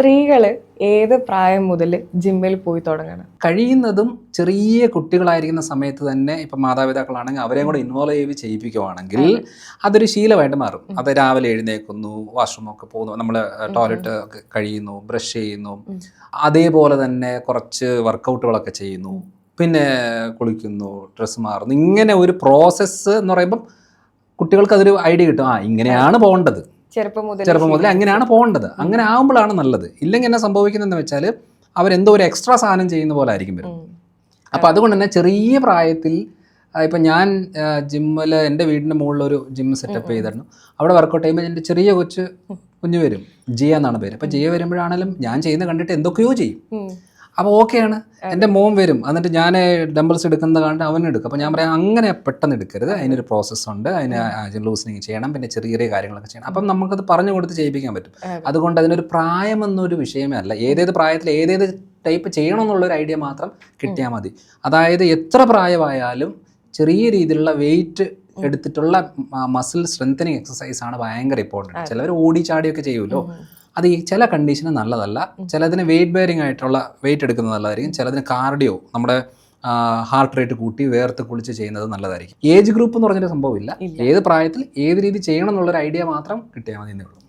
സ്ത്രീകൾ ഏത് പ്രായം മുതൽ ജിമ്മിൽ പോയി തുടങ്ങണം? കഴിയുന്നതും ചെറിയ കുട്ടികളായിരിക്കുന്ന സമയത്ത് തന്നെ ഇപ്പം മാതാപിതാക്കളാണെങ്കിൽ അവരെയും കൂടെ ഇൻവോൾവ് ചെയ്യുകയാണെങ്കിൽ അതൊരു ശീലമായിട്ട് മാറും. അത് രാവിലെ എഴുന്നേൽക്കുന്നു, വാഷ്റൂമൊക്കെ പോകുന്നു, നമ്മൾ ടോയ്ലറ്റ് കഴിയുന്നു, ബ്രഷ് ചെയ്യുന്നു, അതേപോലെ തന്നെ കുറച്ച് വർക്കൗട്ടുകളൊക്കെ ചെയ്യുന്നു, പിന്നെ കുളിക്കുന്നു, ഡ്രസ്സ് മാറുന്നു. ഇങ്ങനെ ഒരു പ്രോസസ്സ് എന്ന് പറയുമ്പം കുട്ടികൾക്ക് അതൊരു ഐഡിയ കിട്ടും. ഇങ്ങനെയാണ് പോകേണ്ടത്, ചെറുപ്പം മുതൽ അങ്ങനെയാണ് പോകേണ്ടത്. അങ്ങനെ ആകുമ്പോഴാണ് നല്ലത്. ഇല്ലെങ്കിൽ എന്നാ സംഭവിക്കുന്നതെന്ന് വെച്ചാൽ അവരെന്തോ ഒരു എക്സ്ട്രാ സാധനം ചെയ്യുന്ന പോലെ ആയിരിക്കും വരും. അപ്പോൾ അതുകൊണ്ട് തന്നെ ചെറിയ പ്രായത്തിൽ ഇപ്പം ഞാൻ ജിമ്മിൽ എൻ്റെ വീടിൻ്റെ മുകളിലൊരു ജിം സെറ്റപ്പ് ചെയ്തിരുന്നു. അവിടെ വർക്കൗട്ട് ചെയ്യുമ്പോൾ എൻ്റെ ചെറിയ കുഞ്ഞു വരും, ജിയ എന്നാണ് പേര്. അപ്പോൾ ജിയ വരുമ്പോഴാണെങ്കിലും ഞാൻ ചെയ്യുന്നത് കണ്ടിട്ട് എന്തൊക്കെയോ ചെയ്യും. അപ്പോൾ ഓക്കെയാണ്. എൻ്റെ മോൻ വരും, എന്നിട്ട് ഞാൻ ഡംബിൾസ് എടുക്കുന്നത് കണ്ട് അവനെടുക്കും. അപ്പോൾ ഞാൻ പറയാം അങ്ങനെ പെട്ടെന്ന് എടുക്കരുത്, അതിനൊരു പ്രോസസ്സുണ്ട്, അതിന് ലൂസനിങ് ചെയ്യണം, പിന്നെ ചെറിയ ചെറിയ കാര്യങ്ങളൊക്കെ ചെയ്യണം. അപ്പം നമുക്കത് പറഞ്ഞു കൊടുത്ത് ചെയ്യിപ്പിക്കാൻ പറ്റും. അതുകൊണ്ട് അതിനൊരു പ്രായമെന്നൊരു വിഷയമേ അല്ല. ഏതേത് പ്രായത്തിൽ ഏതേത് ടൈപ്പ് ചെയ്യണമെന്നുള്ളൊരു ഐഡിയ മാത്രം കിട്ടിയാൽ മതി. അതായത് എത്ര പ്രായമായാലും ചെറിയ രീതിയിലുള്ള വെയിറ്റ് എടുത്തിട്ടുള്ള മസിൽ സ്ട്രെങ്തനിങ് എക്സസൈസാണ് ഭയങ്കര ഇമ്പോർട്ടൻറ്റ്. ചിലവർ ഓടി ചാടിയൊക്കെ ചെയ്യുമല്ലോ, അത് ഈ ചില കണ്ടീഷന് നല്ലതല്ല. ചിലതിന് വെയിറ്റ് ബെയറിംഗ് ആയിട്ടുള്ള വെയിറ്റ് എടുക്കുന്നത് നല്ലതായിരിക്കും. ചിലതിന് കാർഡിയോ, നമ്മുടെ ഹാർട്ട് റേറ്റ് കൂട്ടി വേർത്ത് കുളിച്ച് ചെയ്യുന്നത് നല്ലതായിരിക്കും. ഏജ് ഗ്രൂപ്പ് എന്ന് പറഞ്ഞൊരു സംഭവമില്ല. ഏത് പ്രായത്തിൽ ഏത് രീതി ചെയ്യണം എന്നുള്ളൊരു ഐഡിയ മാത്രം കിട്ടിയാൽ മതി എന്നേ ഉള്ളൂ.